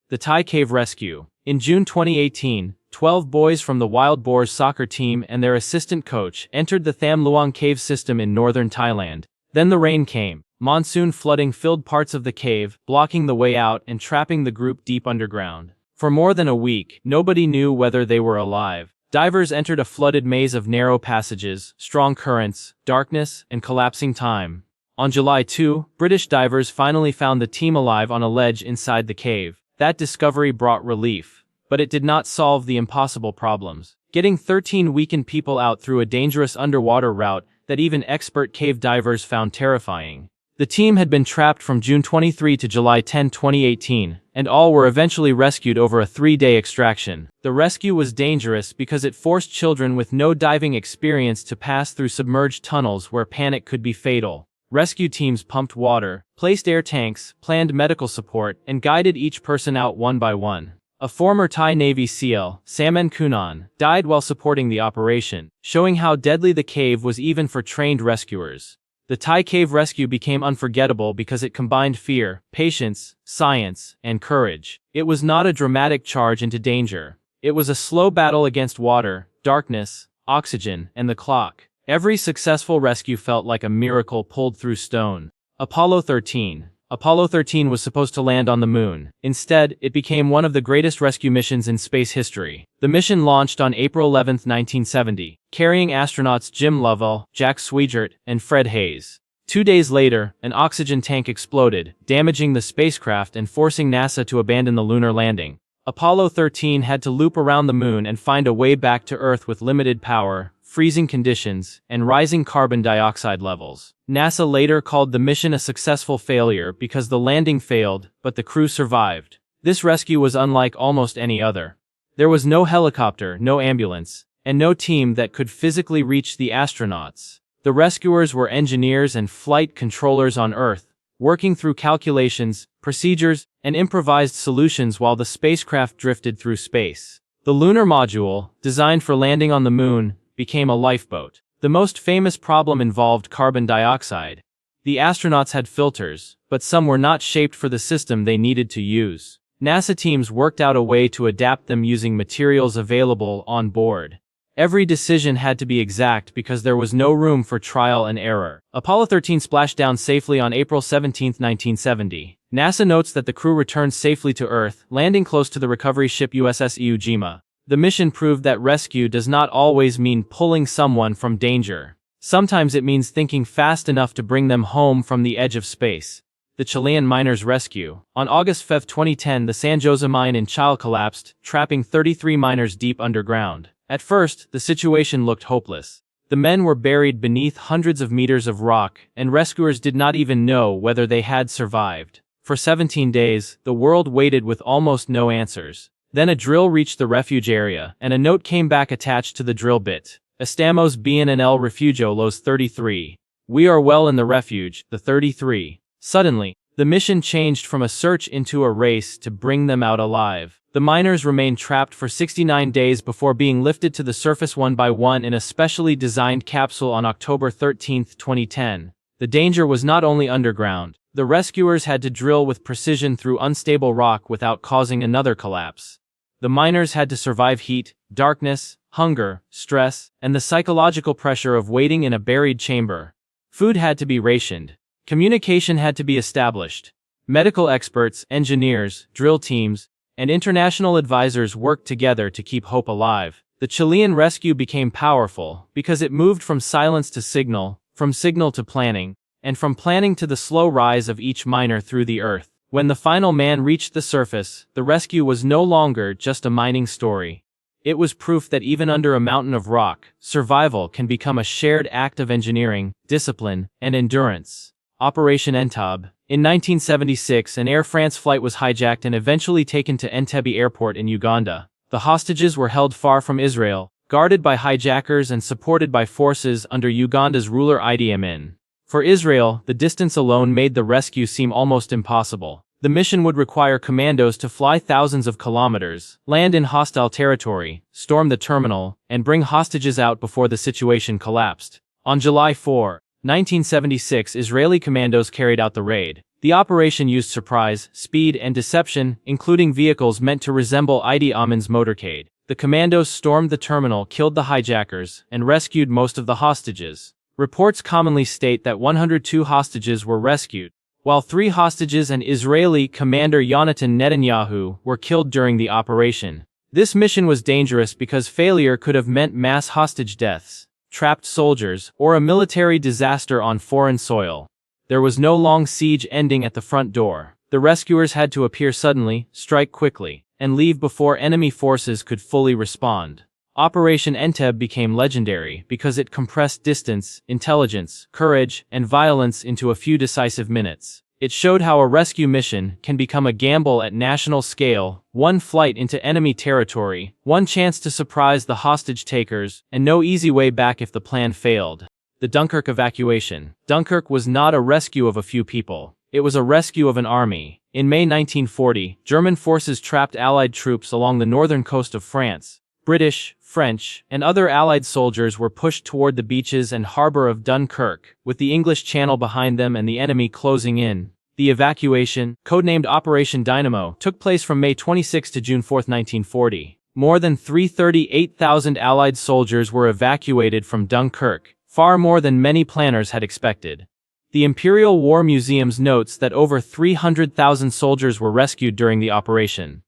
The Thai Cave Rescue. In June 2018, 12 boys from the Wild Boars soccer team and their assistant coach entered the Tham Luang cave system in northern Thailand. Then the rain came. Monsoon flooding filled parts of the cave, blocking the way out and trapping the group deep underground. For more than a week, nobody knew whether they were alive. Divers entered a flooded maze of narrow passages, strong currents, darkness, and collapsing time. On July 2, British divers finally found the team alive on a ledge inside the cave. That discovery brought relief, but it did not solve the impossible problems. Getting 13 weakened people out through a dangerous underwater route that even expert cave divers found terrifying. The team had been trapped from June 23 to July 10, 2018, and all were eventually rescued over a 3-day extraction. The rescue was dangerous because it forced children with no diving experience to pass through submerged tunnels where panic could be fatal. Rescue teams pumped water, placed air tanks, planned medical support, and guided each person out one by one. A former Thai Navy SEAL, Saman Kunan, died while supporting the operation, showing how deadly the cave was even for trained rescuers. The Thai Cave Rescue became unforgettable because it combined fear, patience, science, and courage. It was not a dramatic charge into danger. It was a slow battle against water, darkness, oxygen, and the clock. Every successful rescue felt like a miracle pulled through stone. Apollo 13. Apollo 13 was supposed to land on the moon. Instead, it became one of the greatest rescue missions in space history. The mission launched on April 11, 1970, carrying astronauts Jim Lovell, Jack Swigert, and Fred Hayes. 2 days later, an oxygen tank exploded, damaging the spacecraft and forcing NASA to abandon the lunar landing. Apollo 13 had to loop around the moon and find a way back to Earth with limited power, freezing conditions, and rising carbon dioxide levels. NASA later called the mission a successful failure because the landing failed, but the crew survived. This rescue was unlike almost any other. There was no helicopter, no ambulance, and no team that could physically reach the astronauts. The rescuers were engineers and flight controllers on Earth, working through calculations, procedures, and improvised solutions while the spacecraft drifted through space. The lunar module, designed for landing on the moon, became a lifeboat. The most famous problem involved carbon dioxide. The astronauts had filters, but some were not shaped for the system they needed to use. NASA teams worked out a way to adapt them using materials available on board. Every decision had to be exact because there was no room for trial and error. Apollo 13 splashed down safely on April 17, 1970. NASA notes that the crew returned safely to Earth, landing close to the recovery ship USS Iwo Jima. The mission proved that rescue does not always mean pulling someone from danger. Sometimes it means thinking fast enough to bring them home from the edge of space. The Chilean miners' rescue. On August 5, 2010, the San Jose mine in Chile collapsed, trapping 33 miners deep underground. At first, the situation looked hopeless. The men were buried beneath hundreds of meters of rock, and rescuers did not even know whether they had survived. For 17 days, the world waited with almost no answers. Then a drill reached the refuge area, and a note came back attached to the drill bit. Estamos bien en el refugio los 33. We are well in the refuge, the 33. Suddenly, the mission changed from a search into a race to bring them out alive. The miners remained trapped for 69 days before being lifted to the surface one by one in a specially designed capsule on October 13, 2010. The danger was not only underground. The rescuers had to drill with precision through unstable rock without causing another collapse. The miners had to survive heat, darkness, hunger, stress, and the psychological pressure of waiting in a buried chamber. Food had to be rationed. Communication had to be established. Medical experts, engineers, drill teams, and international advisors worked together to keep hope alive. The Chilean rescue became powerful because it moved from silence to signal, from signal to planning, and from planning to the slow rise of each miner through the earth. When the final man reached the surface, the rescue was no longer just a mining story. It was proof that even under a mountain of rock, survival can become a shared act of engineering, discipline, and endurance. Operation Entebbe. In 1976, an Air France flight was hijacked and eventually taken to Entebbe Airport in Uganda. The hostages were held far from Israel, guarded by hijackers and supported by forces under Uganda's ruler Idi Amin. For Israel, the distance alone made the rescue seem almost impossible. The mission would require commandos to fly thousands of kilometers, land in hostile territory, storm the terminal, and bring hostages out before the situation collapsed. On July 4, 1976, Israeli commandos carried out the raid. The operation used surprise, speed, and deception, including vehicles meant to resemble Idi Amin's motorcade. The commandos stormed the terminal, killed the hijackers, and rescued most of the hostages. Reports commonly state that 102 hostages were rescued, while 3 hostages and Israeli commander Yonatan Netanyahu were killed during the operation. This mission was dangerous because failure could have meant mass hostage deaths, trapped soldiers, or a military disaster on foreign soil. There was no long siege ending at the front door. The rescuers had to appear suddenly, strike quickly, and leave before enemy forces could fully respond. Operation Entebbe became legendary because it compressed distance, intelligence, courage, and violence into a few decisive minutes. It showed how a rescue mission can become a gamble at national scale, one flight into enemy territory, one chance to surprise the hostage takers, and no easy way back if the plan failed. The Dunkirk Evacuation. Dunkirk was not a rescue of a few people. It was a rescue of an army. In May 1940, German forces trapped Allied troops along the northern coast of France. British, French, and other Allied soldiers were pushed toward the beaches and harbor of Dunkirk, with the English Channel behind them and the enemy closing in. The evacuation, codenamed Operation Dynamo, took place from May 26 to June 4, 1940. More than 338,000 Allied soldiers were evacuated from Dunkirk, far more than many planners had expected. The Imperial War Museum notes that over 300,000 soldiers were rescued during the operation.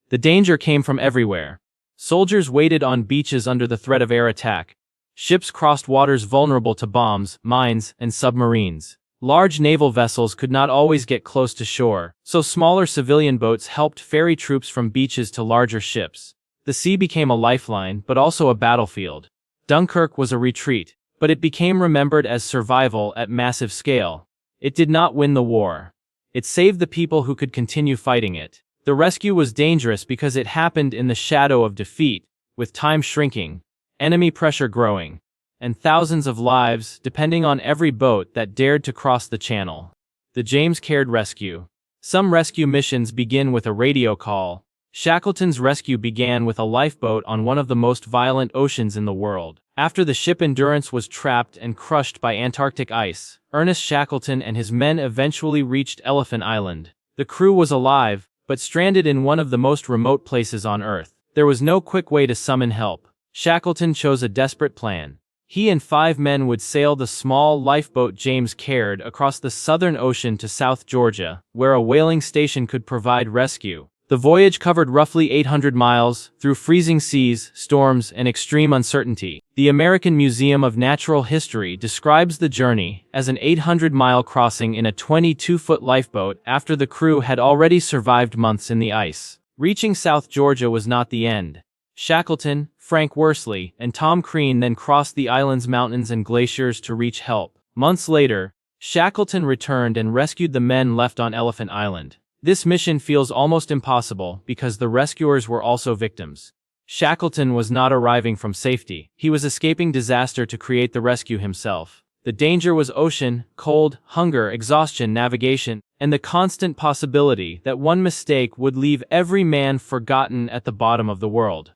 The danger came from everywhere. Soldiers waited on beaches under the threat of air attack. Ships crossed waters vulnerable to bombs, mines, and submarines. Large naval vessels could not always get close to shore, so smaller civilian boats helped ferry troops from beaches to larger ships. The sea became a lifeline, but also a battlefield. Dunkirk was a retreat, but it became remembered as survival at massive scale. It did not win the war. It saved the people who could continue fighting it. The rescue was dangerous because it happened in the shadow of defeat, with time shrinking, enemy pressure growing, and thousands of lives depending on every boat that dared to cross the channel. The James Caird Rescue. Some rescue missions begin with a radio call. Shackleton's rescue began with a lifeboat on one of the most violent oceans in the world. After the ship Endurance was trapped and crushed by Antarctic ice, Ernest Shackleton and his men eventually reached Elephant Island. The crew was alive, but stranded in one of the most remote places on Earth. There was no quick way to summon help. Shackleton chose a desperate plan. He and 5 men would sail the small lifeboat James Caird across the Southern Ocean to South Georgia, where a whaling station could provide rescue. The voyage covered roughly 800 miles, through freezing seas, storms, and extreme uncertainty. The American Museum of Natural History describes the journey as an 800-mile crossing in a 22-foot lifeboat after the crew had already survived months in the ice. Reaching South Georgia was not the end. Shackleton, Frank Worsley, and Tom Crean then crossed the island's mountains and glaciers to reach help. Months later, Shackleton returned and rescued the men left on Elephant Island. This mission feels almost impossible because the rescuers were also victims. Shackleton was not arriving from safety. He was escaping disaster to create the rescue himself. The danger was ocean, cold, hunger, exhaustion, navigation, and the constant possibility that one mistake would leave every man forgotten at the bottom of the world.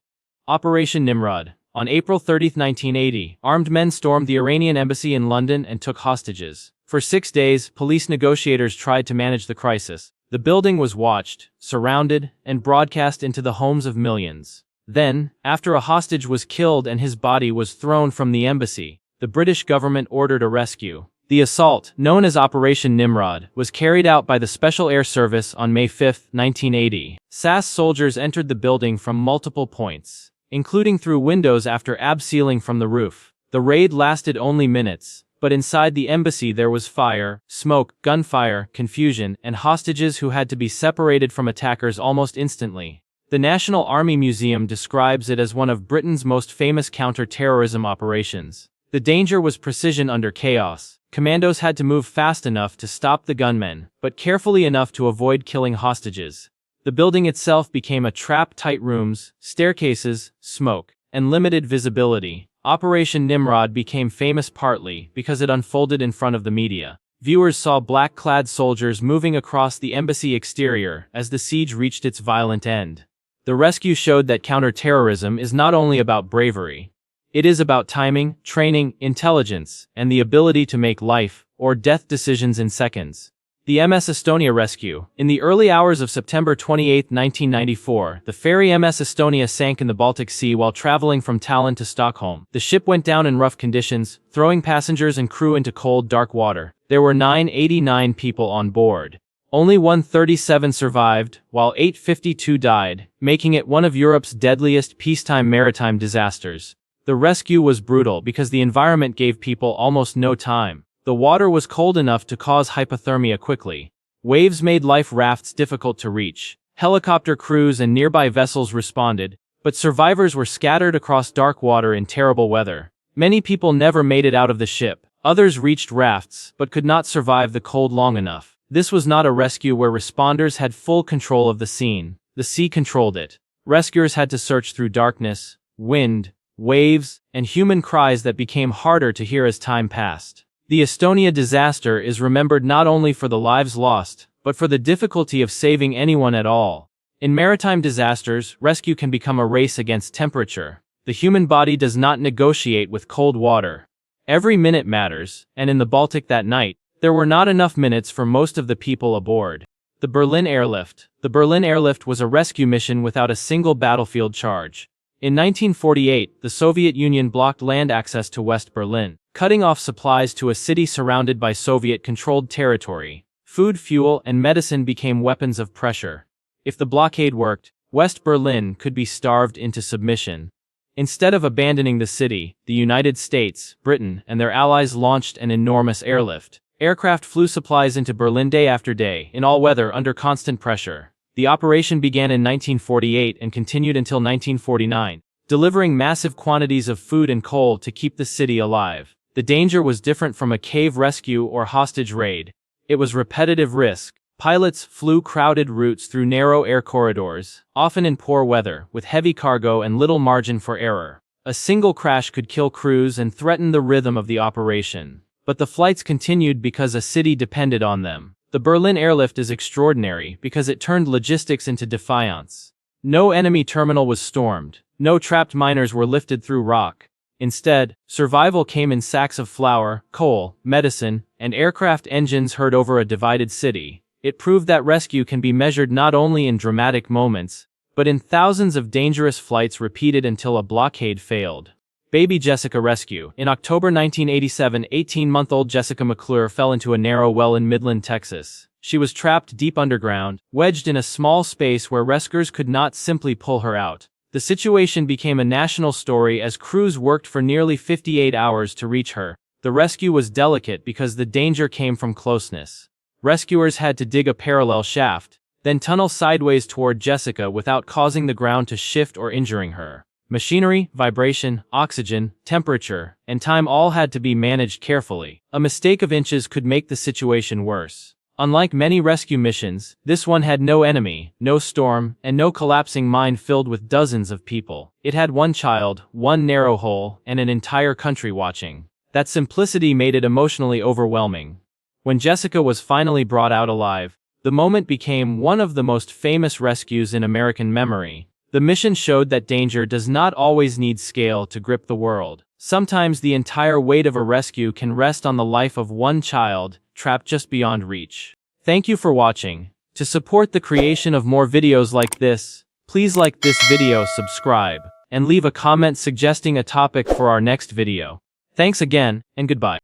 Operation Nimrod. On April 30, 1980, armed men stormed the Iranian embassy in London and took hostages. For 6 days, police negotiators tried to manage the crisis. The building was watched, surrounded, and broadcast into the homes of millions. Then, after a hostage was killed and his body was thrown from the embassy, the British government ordered a rescue. The assault, known as Operation Nimrod, was carried out by the Special Air Service on May 5, 1980. SAS soldiers entered the building from multiple points, including through windows after abseiling from the roof. The raid lasted only minutes, but inside the embassy there was fire, smoke, gunfire, confusion, and hostages who had to be separated from attackers almost instantly. The National Army Museum describes it as one of Britain's most famous counter-terrorism operations. The danger was precision under chaos. Commandos had to move fast enough to stop the gunmen, but carefully enough to avoid killing hostages. The building itself became a trap, tight rooms, staircases, smoke, and limited visibility. Operation Nimrod became famous partly because it unfolded in front of the media. Viewers saw black-clad soldiers moving across the embassy exterior as the siege reached its violent end. The rescue showed that counter-terrorism is not only about bravery. It is about timing, training, intelligence, and the ability to make life or death decisions in seconds. The MS Estonia Rescue. In the early hours of September 28, 1994, the ferry MS Estonia sank in the Baltic Sea while traveling from Tallinn to Stockholm. The ship went down in rough conditions, throwing passengers and crew into cold, dark water. There were 989 people on board. Only 137 survived, while 852 died, making it one of Europe's deadliest peacetime maritime disasters. The rescue was brutal because the environment gave people almost no time. The water was cold enough to cause hypothermia quickly. Waves made life rafts difficult to reach. Helicopter crews and nearby vessels responded, but survivors were scattered across dark water in terrible weather. Many people never made it out of the ship. Others reached rafts, but could not survive the cold long enough. This was not a rescue where responders had full control of the scene. The sea controlled it. Rescuers had to search through darkness, wind, waves, and human cries that became harder to hear as time passed. The Estonia disaster is remembered not only for the lives lost, but for the difficulty of saving anyone at all. In maritime disasters, rescue can become a race against temperature. The human body does not negotiate with cold water. Every minute matters, and in the Baltic that night, there were not enough minutes for most of the people aboard. The Berlin Airlift. The Berlin Airlift was a rescue mission without a single battlefield charge. In 1948, the Soviet Union blocked land access to West Berlin, cutting off supplies to a city surrounded by Soviet-controlled territory. Food, fuel, and medicine became weapons of pressure. If the blockade worked, West Berlin could be starved into submission. Instead of abandoning the city, the United States, Britain, and their allies launched an enormous airlift. Aircraft flew supplies into Berlin day after day, in all weather under constant pressure. The operation began in 1948 and continued until 1949, delivering massive quantities of food and coal to keep the city alive. The danger was different from a cave rescue or hostage raid. It was repetitive risk. Pilots flew crowded routes through narrow air corridors, often in poor weather, with heavy cargo and little margin for error. A single crash could kill crews and threaten the rhythm of the operation. But the flights continued because a city depended on them. The Berlin Airlift is extraordinary because it turned logistics into defiance. No enemy terminal was stormed. No trapped miners were lifted through rock. Instead, survival came in sacks of flour, coal, medicine, and aircraft engines heard over a divided city. It proved that rescue can be measured not only in dramatic moments, but in thousands of dangerous flights repeated until a blockade failed. Baby Jessica Rescue. In October 1987, 18-month-old Jessica McClure fell into a narrow well in Midland, Texas. She was trapped deep underground, wedged in a small space where rescuers could not simply pull her out. The situation became a national story as crews worked for nearly 58 hours to reach her. The rescue was delicate because the danger came from closeness. Rescuers had to dig a parallel shaft, then tunnel sideways toward Jessica without causing the ground to shift or injuring her. Machinery, vibration, oxygen, temperature, and time all had to be managed carefully. A mistake of inches could make the situation worse. Unlike many rescue missions, this one had no enemy, no storm, and no collapsing mine filled with dozens of people. It had one child, one narrow hole, and an entire country watching. That simplicity made it emotionally overwhelming. When Jessica was finally brought out alive, the moment became one of the most famous rescues in American memory. The mission showed that danger does not always need scale to grip the world. Sometimes the entire weight of a rescue can rest on the life of one child, trapped just beyond reach. Thank you for watching. To support the creation of more videos like this, please like this video, subscribe, and leave a comment suggesting a topic for our next video. Thanks again, and goodbye.